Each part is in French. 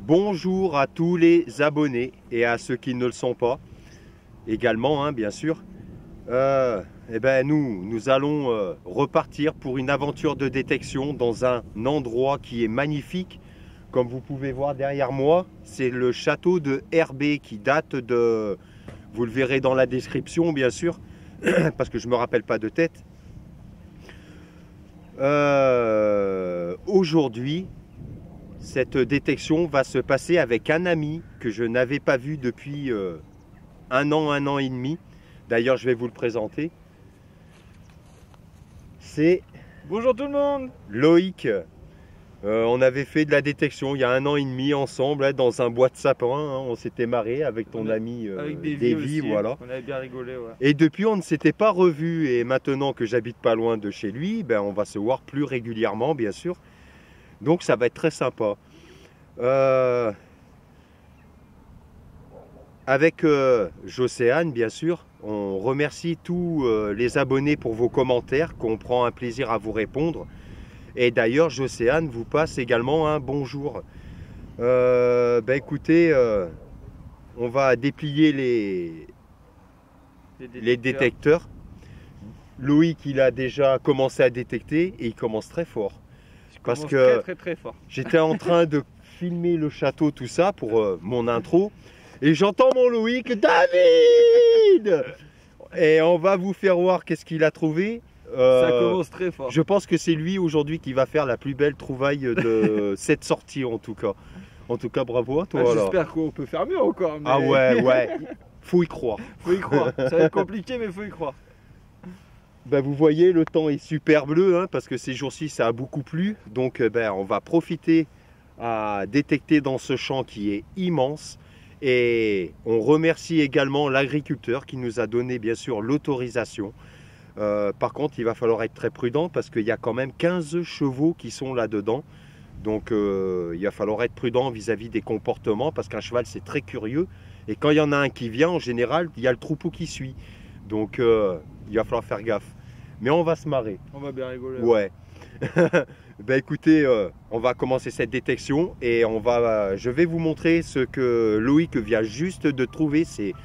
bonjour à tous les abonnés et à ceux qui ne le sont pas également, hein, bien sûr. Nous allons repartir pour une aventure de détection dans un endroit qui est magnifique. Comme vous pouvez voir derrière moi, c'est le château de Herbé qui date de... Vous le verrez dans la description, bien sûr, parce que je ne me rappelle pas de tête. Aujourd'hui, cette détection va se passer avec un ami que je n'avais pas vu depuis un an et demi. D'ailleurs, je vais vous le présenter. C'est... Bonjour tout le monde. Loïc. On avait fait de la détection il y a un an et demi ensemble, hein, dans un bois de sapin. Hein, on s'était marré avec ton ami avec Davy, voilà. On avait bien rigolé, ouais. Et depuis, on ne s'était pas revus. Et maintenant que j'habite pas loin de chez lui, ben, on va se voir plus régulièrement, bien sûr. Donc ça va être très sympa. Avec Jocéane, bien sûr, on remercie tous les abonnés pour vos commentaires, qu'on prend un plaisir à vous répondre. Et d'ailleurs, Jocéane vous passe également un bonjour. Écoutez, on va déplier les détecteurs. Loïc, il a déjà commencé à détecter et il commence très fort. Parce que très fort. J'étais en train de filmer le château, tout ça, pour mon intro. Et j'entends mon Loïc, David! Et on va vous faire voir qu'est-ce qu'il a trouvé. Ça commence très fort. Je pense que c'est lui aujourd'hui qui va faire la plus belle trouvaille de cette sortie en tout cas. En tout cas, bravo à toi. J'espère qu'on peut faire mieux encore. Mais... Ah ouais, faut y croire. Faut y croire. Ça va être compliqué, mais faut y croire. Ben, vous voyez, le temps est super bleu, hein, parce que ces jours-ci, ça a beaucoup plu. Donc, on va profiter à détecter dans ce champ qui est immense. Et on remercie également l'agriculteur qui nous a donné, bien sûr, l'autorisation. Par contre, il va falloir être très prudent parce qu'il y a quand même 15 chevaux qui sont là-dedans. Donc, il va falloir être prudent vis-à-vis des comportements parce qu'un cheval, c'est très curieux. Et quand il y en a un qui vient, en général, il y a le troupeau qui suit. Donc, il va falloir faire gaffe. Mais on va se marrer. On va bien rigoler. Ouais. Écoutez, on va commencer cette détection et je vais vous montrer ce que Loïc vient juste de trouver. C'est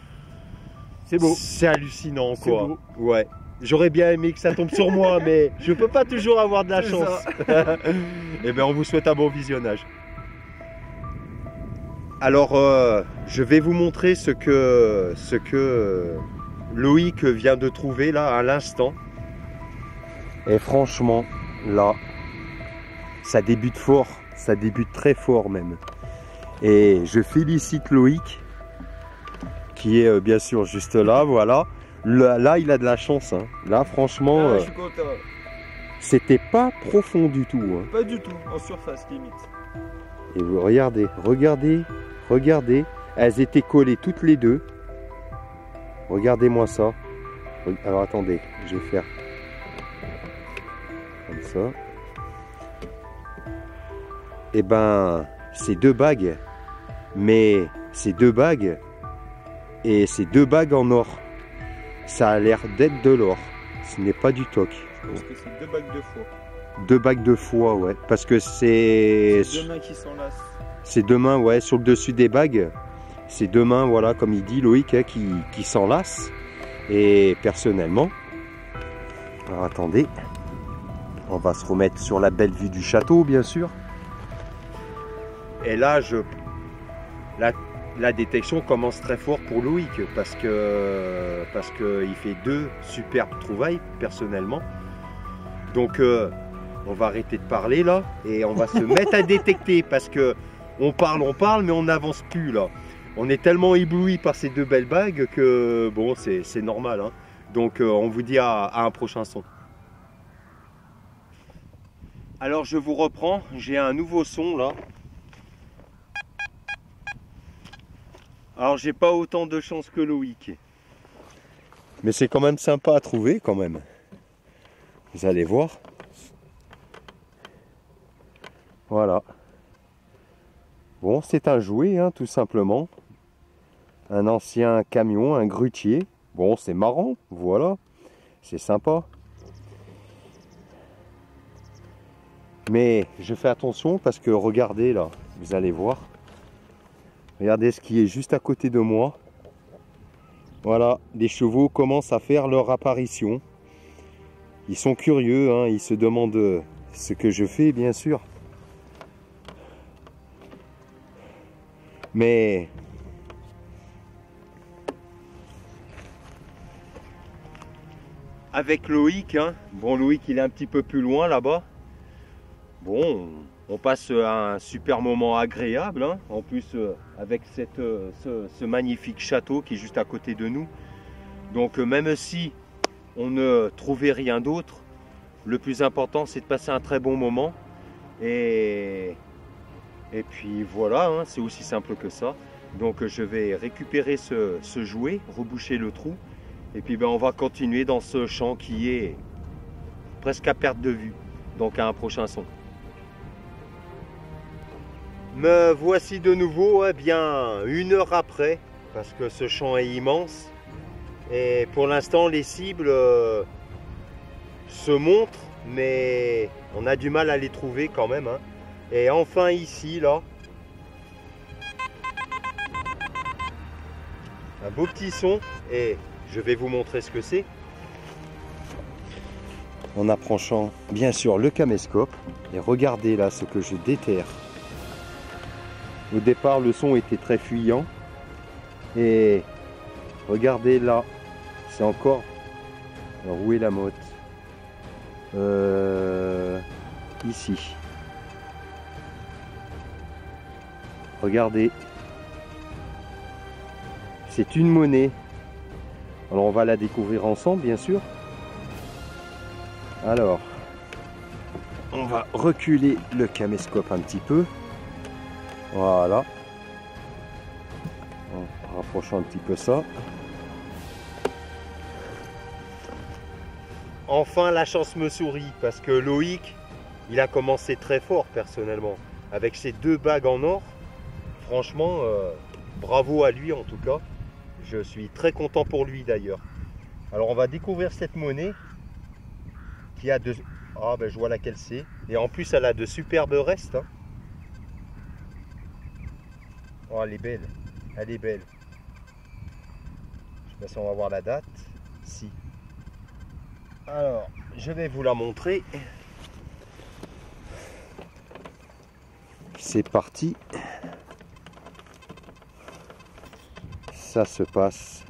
beau. C'est hallucinant, quoi. Beau. Ouais. J'aurais bien aimé que ça tombe sur moi, mais je peux pas toujours avoir de la chance. Et on vous souhaite un bon visionnage. Alors, je vais vous montrer ce que Loïc vient de trouver là à l'instant. Et franchement, là, ça débute fort, ça débute très fort même. Et je félicite Loïc, qui est bien sûr juste là, voilà. Là, il a de la chance, hein. Là, franchement, je suis content. C'était pas profond du tout. Hein. Pas du tout, en surface limite. Et vous regardez, regardez. Elles étaient collées toutes les deux. Regardez-moi ça. Alors attendez, je vais faire comme ça. Et c'est deux bagues. Mais c'est deux bagues. Et c'est deux bagues en or. Ça a l'air d'être de l'or. Ce n'est pas du toc. Je pense que c'est deux bagues de foie. Deux bagues de foie, ouais. Parce que c'est... Deux mains qui s'enlacent. C'est deux mains, ouais, sur le dessus des bagues. C'est deux mains, voilà, comme il dit Loïc, hein, qui s'enlacent. Et personnellement... Alors attendez. On va se remettre sur la belle vue du château, bien sûr. Et là, la détection commence très fort pour Loïc parce que il fait deux superbes trouvailles personnellement. Donc on va arrêter de parler là et on va se mettre à détecter parce que on parle mais on n'avance plus là. On est tellement ébloui par ces deux belles bagues que bon c'est normal, hein. Donc on vous dit à un prochain son. Alors je vous reprends, j'ai un nouveau son là. Alors j'ai pas autant de chance que Loïc. Mais c'est quand même sympa à trouver quand même. Vous allez voir. Voilà. Bon, c'est un jouet, hein, tout simplement. Un ancien camion, un grutier. Bon, c'est marrant, voilà. C'est sympa. Mais je fais attention parce que regardez là, vous allez voir. Regardez ce qui est juste à côté de moi. Voilà, les chevaux commencent à faire leur apparition. Ils sont curieux, hein, ils se demandent ce que je fais, bien sûr. Mais avec Loïc, hein, bon, Loïc il est un petit peu plus loin là-bas. Bon, on passe un super moment agréable, hein, en plus avec ce magnifique château qui est juste à côté de nous. Donc même si on ne trouvait rien d'autre, le plus important c'est de passer un très bon moment. Et puis voilà, hein, c'est aussi simple que ça. Donc je vais récupérer ce jouet, reboucher le trou. Et puis on va continuer dans ce champ qui est presque à perte de vue. Donc à un prochain son. Me voici de nouveau, eh bien 1 heure après, parce que ce champ est immense. Et pour l'instant les cibles se montrent, mais on a du mal à les trouver quand même, hein. Et enfin ici, là, un beau petit son, et je vais vous montrer ce que c'est. En approchant bien sûr le caméscope, et regardez là ce que je déterre. Au départ le son était très fuyant, et regardez là, c'est encore... Alors où est la motte? Ici. Regardez, c'est une monnaie. Alors on va la découvrir ensemble bien sûr. Alors, on va reculer le caméscope un petit peu. Voilà. En rapprochant un petit peu ça. Enfin la chance me sourit parce que Loïc, il a commencé très fort personnellement. Avec ses 2 bagues en or. Franchement, bravo à lui en tout cas. Je suis très content pour lui d'ailleurs. Alors on va découvrir cette monnaie qui a de... Ah ben je vois laquelle c'est. Et en plus elle a de superbes restes, hein. Oh elle est belle. Elle est belle. Je sais pas si on va voir la date. Si. Alors je vais vous la montrer. C'est parti. Ça se passe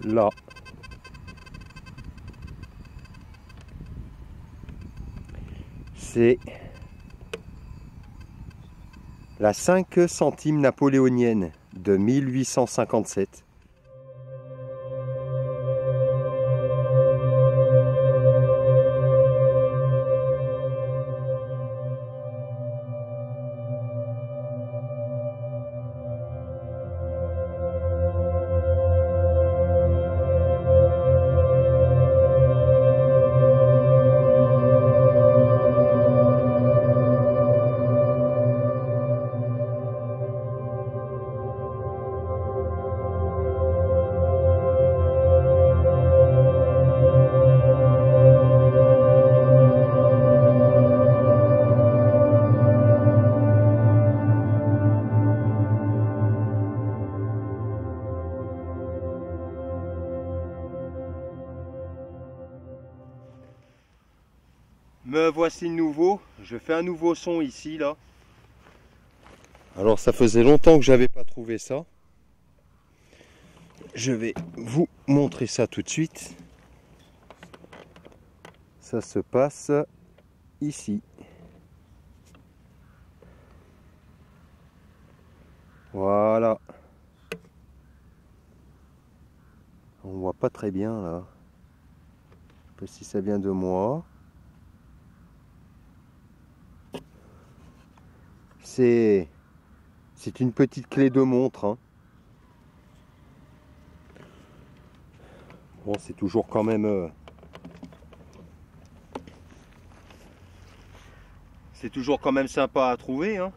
là. C'est la 5 centimes napoléonienne de 1857. Me voici de nouveau, je fais un nouveau son ici là. Alors ça faisait longtemps que j'avais pas trouvé ça. Je vais vous montrer ça tout de suite. Ça se passe ici. Voilà. On voit pas très bien là. Je sais pas si ça vient de moi. C'est une petite clé de montre, hein. Bon, c'est toujours quand même... c'est toujours quand même sympa à trouver, hein.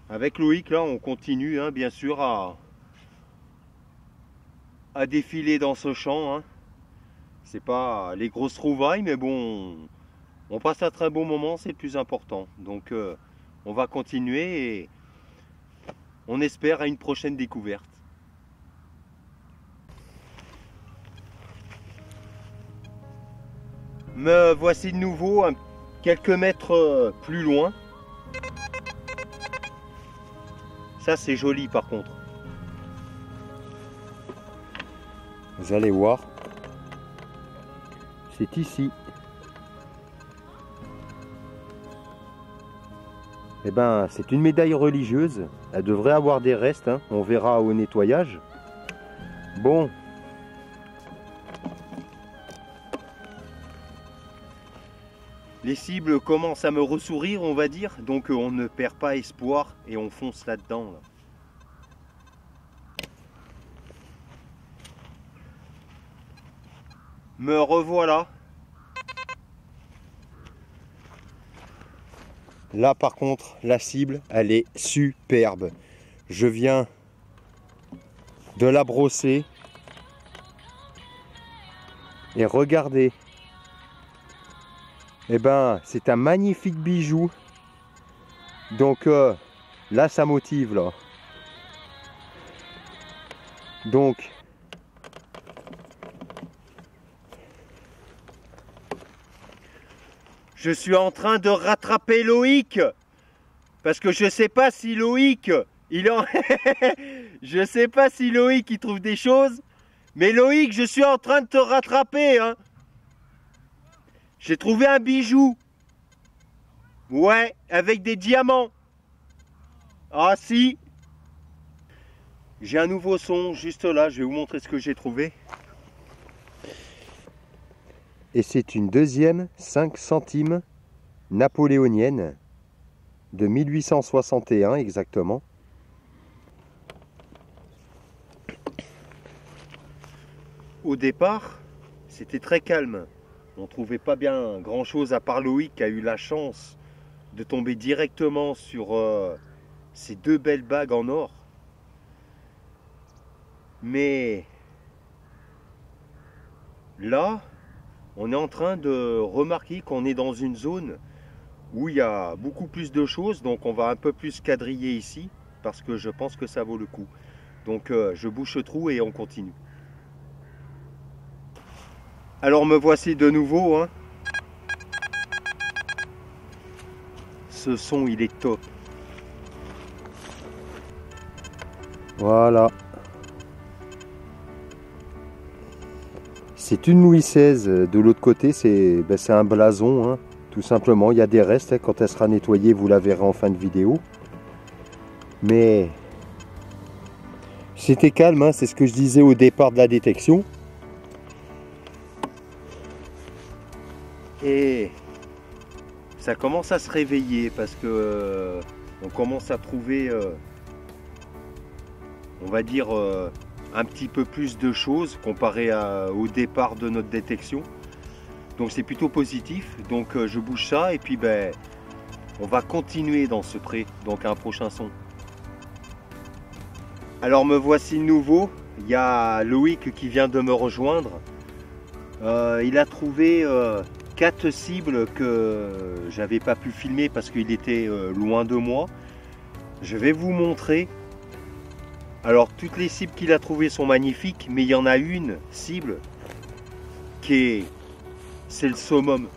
Avec Loïc, là, on continue, hein, bien sûr, à défiler dans ce champ, hein. C'est pas les grosses trouvailles, mais bon, on passe un très bon moment, c'est le plus important. Donc, on va continuer et on espère à une prochaine découverte. Me voici de nouveau quelques mètres plus loin. Ça c'est joli par contre. Vous allez voir. C'est ici. Eh ben, c'est une médaille religieuse. Elle devrait avoir des restes, hein. On verra au nettoyage. Bon. Les cibles commencent à me ressourire, on va dire. Donc on ne perd pas espoir et on fonce là-dedans. Là. Me revoilà. Là par contre, la cible, elle est superbe. Je viens de la brosser. Et regardez. Eh ben, c'est un magnifique bijou. Donc là, ça motive là. Donc, je suis en train de rattraper Loïc. Parce que je sais pas si Loïc, je sais pas si Loïc il trouve des choses. Mais Loïc, je suis en train de te rattraper, hein. J'ai trouvé un bijou. Ouais, avec des diamants. Ah si. J'ai un nouveau son juste là, je vais vous montrer ce que j'ai trouvé. Et c'est une deuxième 5 centimes napoléonienne de 1861 exactement. Au départ, c'était très calme. On ne trouvait pas bien grand chose à part Loïc qui a eu la chance de tomber directement sur ces deux belles bagues en or. Mais là, on est en train de remarquer qu'on est dans une zone où il y a beaucoup plus de choses. Donc on va un peu plus quadriller ici parce que je pense que ça vaut le coup. Donc je bouche le trou et on continue. Alors me voici de nouveau, hein. Ce son il est top. Voilà. C'est une Louis XVI. De l'autre côté, c'est un blason, hein. Tout simplement. Il y a des restes, hein. Quand elle sera nettoyée, vous la verrez en fin de vidéo. Mais c'était calme, hein. C'est ce que je disais au départ de la détection. Et ça commence à se réveiller parce que on commence à trouver, on va dire, un petit peu plus de choses comparé au départ de notre détection. Donc c'est plutôt positif. Donc je bouge ça et puis on va continuer dans ce pré. Donc un prochain son. Alors me voici de nouveau. Il y a Loïc qui vient de me rejoindre. Il a trouvé 4 cibles que j'avais pas pu filmer parce qu'il était loin de moi. Je vais vous montrer. Alors toutes les cibles qu'il a trouvées sont magnifiques, mais il y en a une cible qui c'est le summum.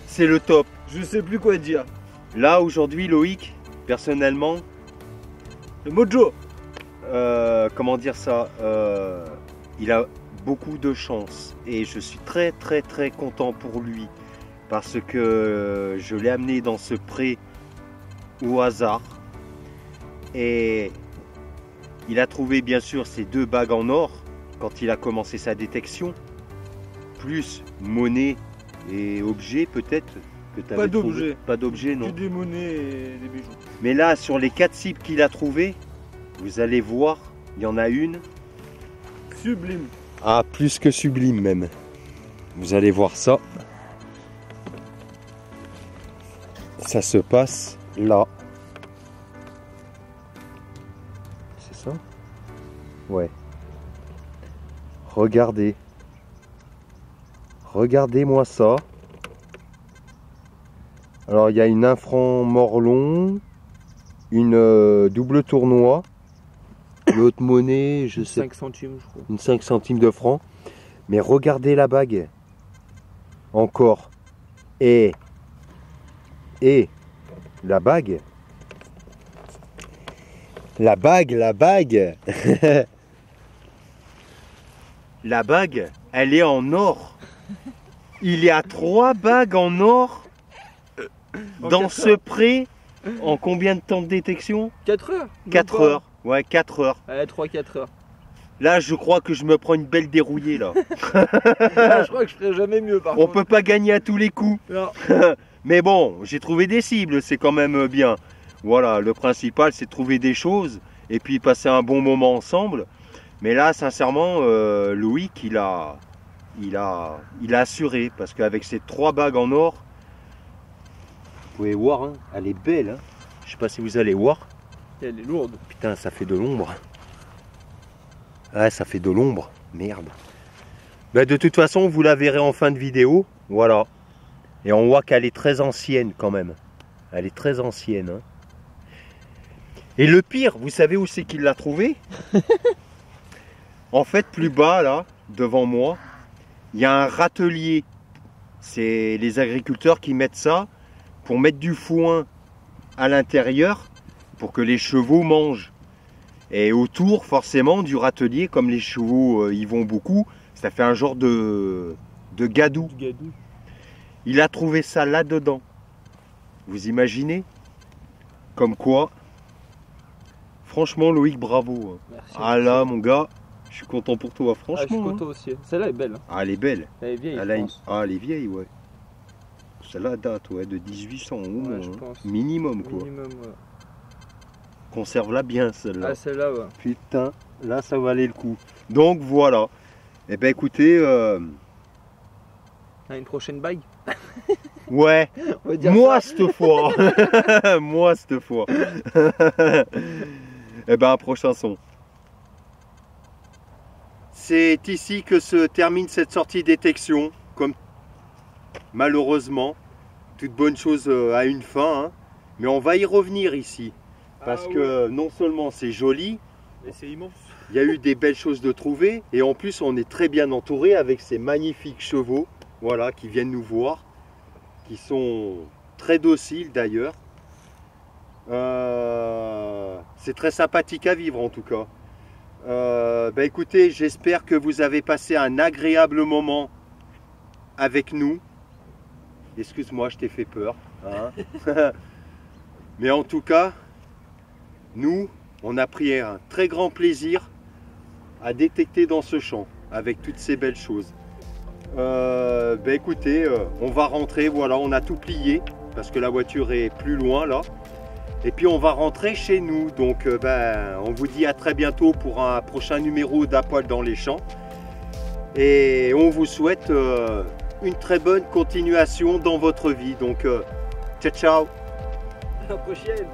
C'est le top. Je sais plus quoi dire. Là aujourd'hui Loïc, personnellement, Le mojo. comment dire ça, il a beaucoup de chance et je suis très content pour lui parce que je l'ai amené dans ce pré au hasard et il a trouvé bien sûr ces 2 bagues en or quand il a commencé sa détection, plus monnaie et objets peut-être que tu avais trouvé. Pas d'objets, non. Que des monnaies et des bijoux. Mais là sur les 4 cibles qu'il a trouvées, vous allez voir, il y en a une Sublime. Ah, plus que sublime même. Vous allez voir ça. Ça se passe là. C'est ça? Ouais. Regardez. Regardez-moi ça. Alors il y a une infran morlon, une double tournoi. L'autre monnaie, je sais 5 centimes, je crois. une 5 centimes de francs. Mais regardez la bague. Encore. Et la bague. La bague. La bague, elle est en or. Il y a 3 bagues en or dans ce pré. En combien de temps de détection? 4 heures. 4 heures. Ouais, 4 heures. Ouais, 3-4 heures. Là, je crois que je me prends une belle dérouillée là. Je crois que je ferai jamais mieux par On contre. peut pas gagner à tous les coups. Non. Mais bon, j'ai trouvé des cibles, c'est quand même bien. Voilà, le principal c'est de trouver des choses et puis passer un bon moment ensemble. Mais là, sincèrement, Loïc, il a assuré parce qu'avec ces 3 bagues en or, vous pouvez voir, hein, elle est belle. Hein. Je sais pas si vous allez voir. Elle est lourde. Putain, ça fait de l'ombre. Ouais, ça fait de l'ombre. Merde. Ben, de toute façon, vous la verrez en fin de vidéo. Voilà. Et on voit qu'elle est très ancienne quand même. Elle est très ancienne. Hein. Et le pire, vous savez où c'est qu'il l'a trouvée? En fait, plus bas, là, devant moi, il y a un râtelier. C'est les agriculteurs qui mettent ça pour mettre du foin à l'intérieur pour que les chevaux mangent. Et autour, forcément, du râtelier, comme les chevaux y vont beaucoup, ça fait un genre de gadou. Du gadou. Il a trouvé ça là-dedans. Vous imaginez? Comme quoi, franchement, Loïc, bravo. Merci. Ah là, mon gars, je suis content pour toi, Ah, je suis franchement. content aussi. Celle-là est belle. Ah, elle est belle. Elle est vieille, Elle je a une- pense. Ah, elle est vieille, ouais. Celle-là date, ouais, de 1800 au moins, je hein. pense. Minimum, quoi. Minimum, ouais. Conserve-la bien, celle-là. Ah, celle-là, ouais. Putain, là, ça valait le coup. Donc, voilà. Eh ben, écoutez, Ah, une prochaine bague. ouais, On va dire moi, ça. cette fois. Moi, cette fois. Eh ben, un prochain son. C'est ici que se termine cette sortie détection. Comme malheureusement, toute bonne chose a une fin. Hein. Mais on va y revenir ici. Parce que non seulement c'est joli, Mais c'est immense. il y a eu des belles choses de trouver. Et en plus, on est très bien entouré avec ces magnifiques chevaux. Voilà, qui viennent nous voir. Qui sont très dociles d'ailleurs. C'est très sympathique à vivre en tout cas. Bah écoutez, j'espère que vous avez passé un agréable moment avec nous. Excuse-moi, je t'ai fait peur. Hein. Mais en tout cas, nous, on a pris un très grand plaisir à détecter dans ce champ avec toutes ces belles choses. Bah écoutez, on va rentrer, voilà, on a tout plié parce que la voiture est plus loin là. Et puis on va rentrer chez nous. Donc ben, on vous dit à très bientôt pour un prochain numéro d'À Poil dans les champs. Et on vous souhaite une très bonne continuation dans votre vie. Donc ciao ciao. À la prochaine.